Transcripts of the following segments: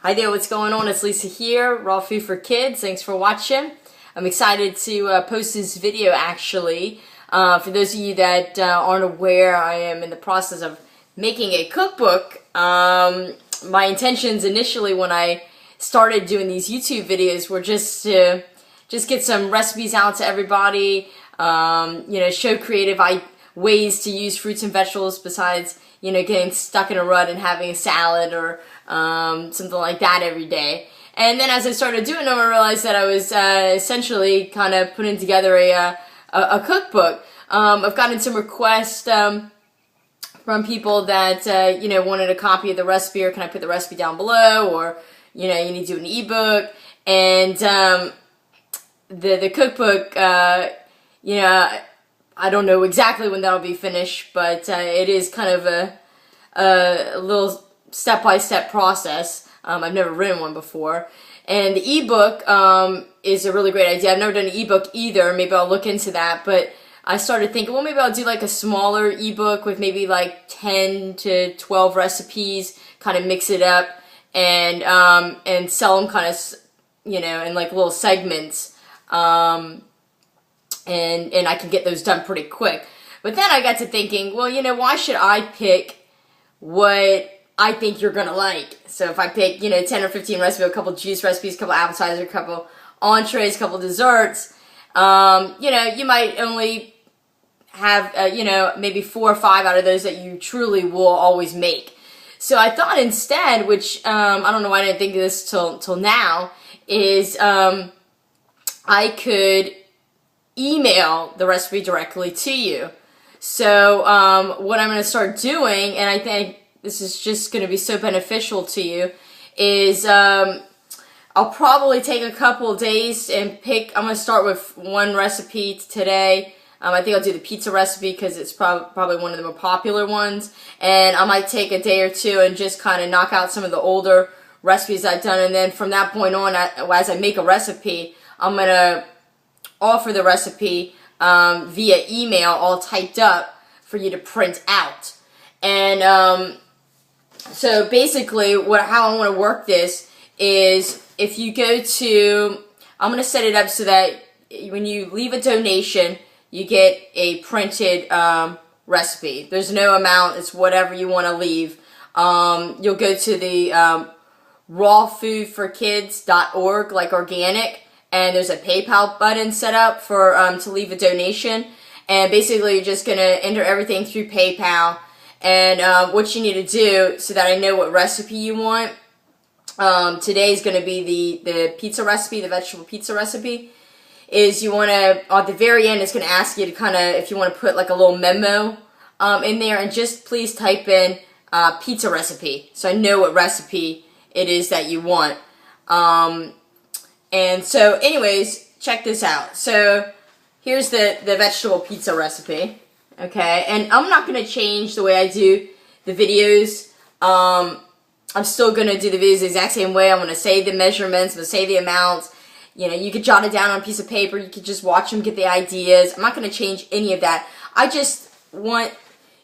Hi there, what's going on? It's Lisa here, Raw Food for Kids. Thanks for watching. I'm excited to post this video actually. For those of you that aren't aware, I am in the process of making a cookbook. My intentions initially when I started doing these YouTube videos were just to get some recipes out to everybody, show creative ways to use fruits and vegetables besides, getting stuck in a rut and having a salad or something like that every day. And then as I started doing them, I realized that I was essentially kind of putting together a cookbook. I've gotten some requests from people that wanted a copy of the recipe, or can I put the recipe down below, or you need to do an ebook. And the cookbook, I don't know exactly when that'll be finished, but it is kind of a little step-by-step process. I've never written one before. And the ebook is a really great idea. I've never done an ebook either. Maybe I'll look into that. But I started thinking, well, maybe I'll do like a smaller ebook with maybe like 10 to 12 recipes, kind of mix it up and sell them kind of, in like little segments. And I can get those done pretty quick. But then I got to thinking, well, why should I pick what I think you're gonna like? So if I pick, 10 or 15 recipes, a couple juice recipes, a couple appetizers, a couple entrees, a couple desserts, you might only have, maybe 4 or 5 out of those that you truly will always make. So I thought instead, which I don't know why I didn't think of this till now, is I could email the recipe directly to you. So what I'm going to start doing, and I think this is just going to be so beneficial to you, is I'll probably take a couple of days and pick. I'm going to start with one recipe today. I think I'll do the pizza recipe because it's probably one of the more popular ones. And I might take a day or two and just kind of knock out some of the older recipes I've done. And then from that point on, as I make a recipe, I'm going to offer the recipe via email, all typed up for you to print out. And so basically, how I want to work this is, if you go to, I'm going to set it up so that when you leave a donation, you get a printed recipe. There's no amount; it's whatever you want to leave. You'll go to the rawfoodforkids.org, like organic. And there's a PayPal button set up for to leave a donation. And basically, you're just going to enter everything through PayPal. And what you need to do, so that I know what recipe you want, today is going to be the pizza recipe, the vegetable pizza recipe, is you want to, at the very end, it's going to ask you to kind of, if you want to put like a little memo in there, and just please type in pizza recipe, so I know what recipe it is that you want. And so, anyways, check this out. So, here's the vegetable pizza recipe, okay? And I'm not going to change the way I do the videos. I'm still going to do the videos the exact same way. I'm going to say the measurements, I'm going to say the amounts. You could jot it down on a piece of paper. You could just watch them, get the ideas. I'm not going to change any of that. I just want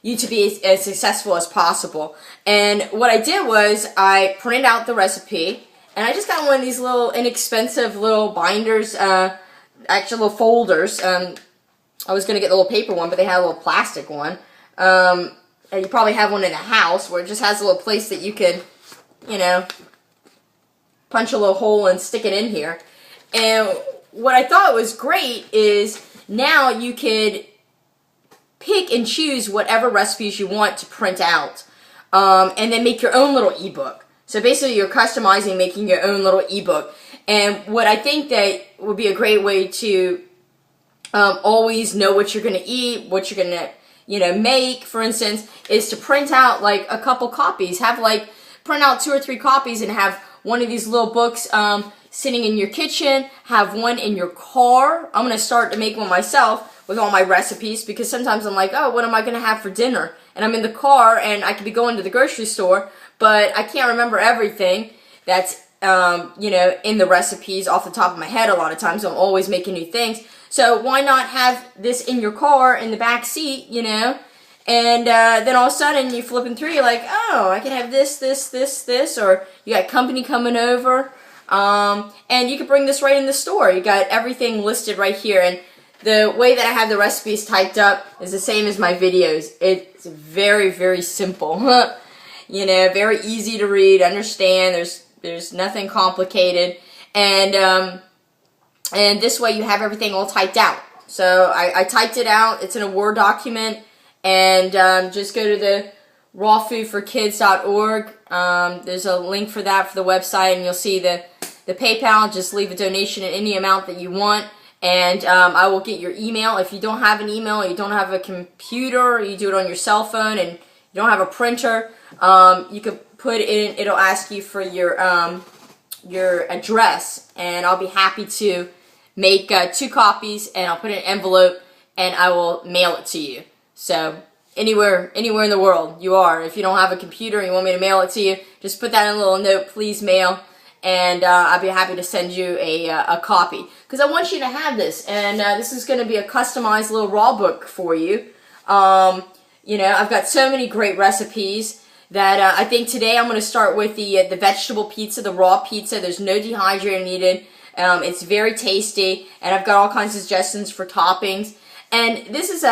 you to be as successful as possible. And what I did was I printed out the recipe. And I just got one of these little inexpensive little binders, actually little folders. I was going to get the little paper one, but they had a little plastic one. And you probably have one in the house where it just has a little place that you can, punch a little hole and stick it in here. And what I thought was great is now you could pick and choose whatever recipes you want to print out. And then make your own little ebook. So basically, you're customizing, making your own little ebook. And what I think that would be a great way to always know what you're going to eat, what you're going to, make, for instance, is to print out like a couple copies. Print out 2 or 3 copies and have one of these little books sitting in your kitchen. Have one in your car. I'm going to start to make one myself with all my recipes, because sometimes I'm like, oh, what am I going to have for dinner? And I'm in the car and I could be going to the grocery store, but I can't remember everything that's, in the recipes off the top of my head a lot of times. I'm always making new things. So why not have this in your car, in the back seat, And then all of a sudden you're flipping through, you're like, oh, I can have this, this, this, this, or you got company coming over, and you can bring this right in the store. You got everything listed right here, and the way that I have the recipes typed up is the same as my videos. It's very, very simple. You know, very easy to read, understand. There's nothing complicated, and this way you have everything all typed out. So I typed it out. It's in a Word document, and just go to the rawfoodforkids.org. There's a link for that for the website, and you'll see the PayPal. Just leave a donation in any amount that you want, and I will get your email. If you don't have an email, or you don't have a computer, or you do it on your cell phone, and you don't have a printer, you can put in. It'll ask you for your address, and I'll be happy to make 2 copies, and I'll put it in an envelope, and I will mail it to you. So anywhere in the world you are, if you don't have a computer and you want me to mail it to you, just put that in a little note, please mail, and I'll be happy to send you a copy, because I want you to have this, and this is going to be a customized little raw book for you. You know, I've got so many great recipes that I think today I'm going to start with the vegetable pizza, the raw pizza. There's no dehydrator needed. It's very tasty, and I've got all kinds of suggestions for toppings. And this is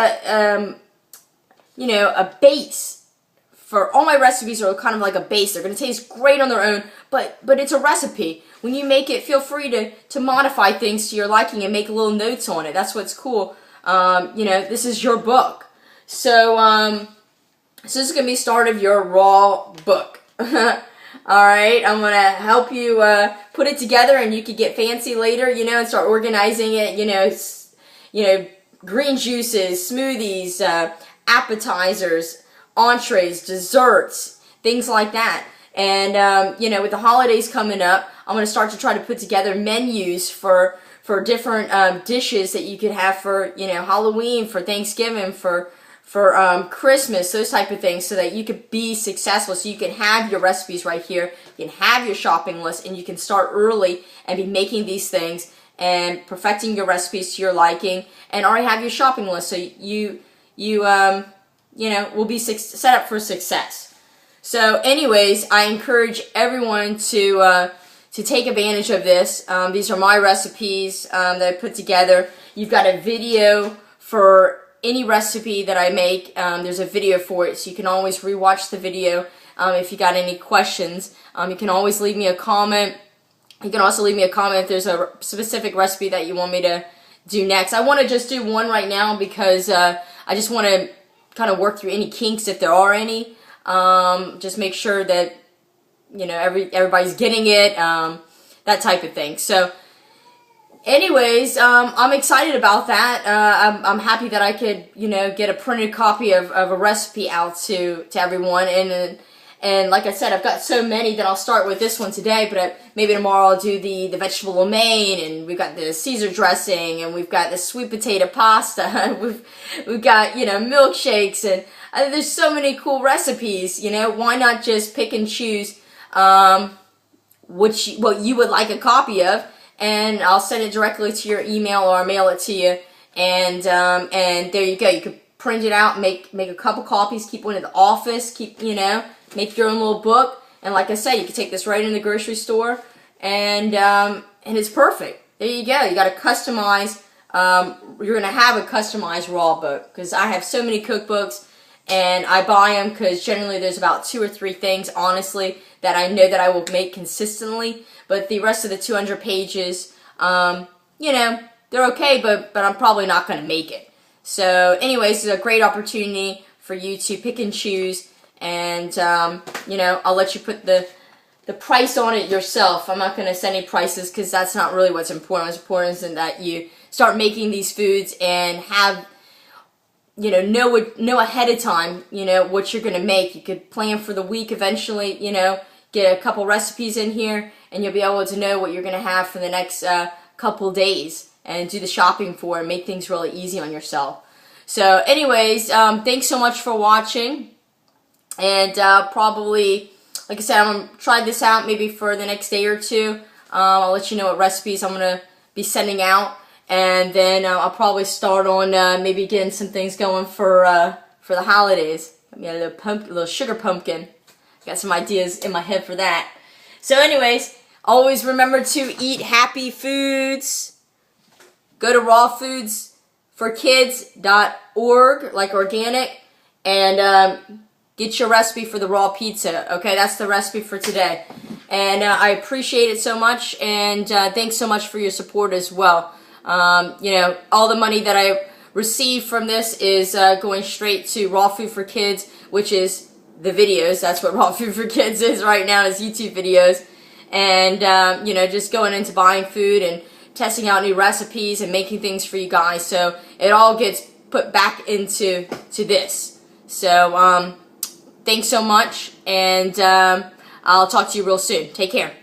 you know, a base for all my recipes. Are kind of like a base. They're going to taste great on their own, but it's a recipe. When you make it, feel free to modify things to your liking and make little notes on it. That's what's cool. You know, this is your book. So, so this is going to be the start of your raw book. Alright, I'm going to help you put it together, and you can get fancy later, you know, and start organizing it, you know, green juices, smoothies, appetizers, entrees, desserts, things like that. And, you know, with the holidays coming up, I'm going to start to try to put together menus for different dishes that you could have for, you know, Halloween, for Thanksgiving, for Christmas, those type of things, so that you could be successful, so you can have your recipes right here, you can have your shopping list, and you can start early and be making these things and perfecting your recipes to your liking, and already have your shopping list, so you know, will be set up for success. So anyways, I encourage everyone to take advantage of this. These are my recipes that I put together. You've got a video for any recipe that I make. There's a video for it, so you can always rewatch the video. If you got any questions, you can always leave me a comment. You can also leave me a comment if there's a specific recipe that you want me to do next. I want to just do one right now because I just want to kind of work through any kinks if there are any. Just make sure that, you know, everybody's getting it, that type of thing. So anyways, I'm excited about that. I'm happy that I could, you know, get a printed copy of a recipe out to everyone. And like I said, I've got so many that I'll start with this one today, but maybe tomorrow I'll do the vegetable lo mein, and we've got the Caesar dressing, and we've got the sweet potato pasta. we've got, you know, milkshakes, and there's so many cool recipes. You know, why not just pick and choose what you would like a copy of, and I'll send it directly to your email, or I'll mail it to you, and there you go. You could print it out, make a couple copies, keep one at the office, you know, make your own little book. And like I said, you can take this right in the grocery store, and it's perfect. There you go. You got a customized. You're gonna have a customized raw book, because I have so many cookbooks, and I buy them because generally there's about 2 or 3 things, honestly, that I know that I will make consistently. But the rest of the 200 pages, you know, they're okay, but I'm probably not going to make it. So anyways, it's a great opportunity for you to pick and choose, and, you know, I'll let you put the price on it yourself. I'm not going to set any prices, because that's not really what's important. What's important is that you start making these foods and have, you know ahead of time, you know, what you're going to make. You could plan for the week eventually, you know, get a couple recipes in here, and you'll be able to know what you're going to have for the next couple days, and do the shopping for, and make things really easy on yourself. So anyways, thanks so much for watching, and probably, like I said, I'm going to try this out maybe for the next day or 2. I'll let you know what recipes I'm going to be sending out, and then I'll probably start on maybe getting some things going for for the holidays. Got me a little sugar pumpkin. Got some ideas in my head for that. So anyways, always remember to eat happy foods. Go to rawfoodsforkids.org, like organic, and get your recipe for the raw pizza. Okay, that's the recipe for today. And I appreciate it so much, and thanks so much for your support as well. You know, all the money that I receive from this is going straight to Raw Food for Kids, which is the videos. That's what Raw Food for Kids is right now, is YouTube videos. And, you know, just going into buying food and testing out new recipes and making things for you guys. So it all gets put back into this. So, thanks so much, and I'll talk to you real soon. Take care.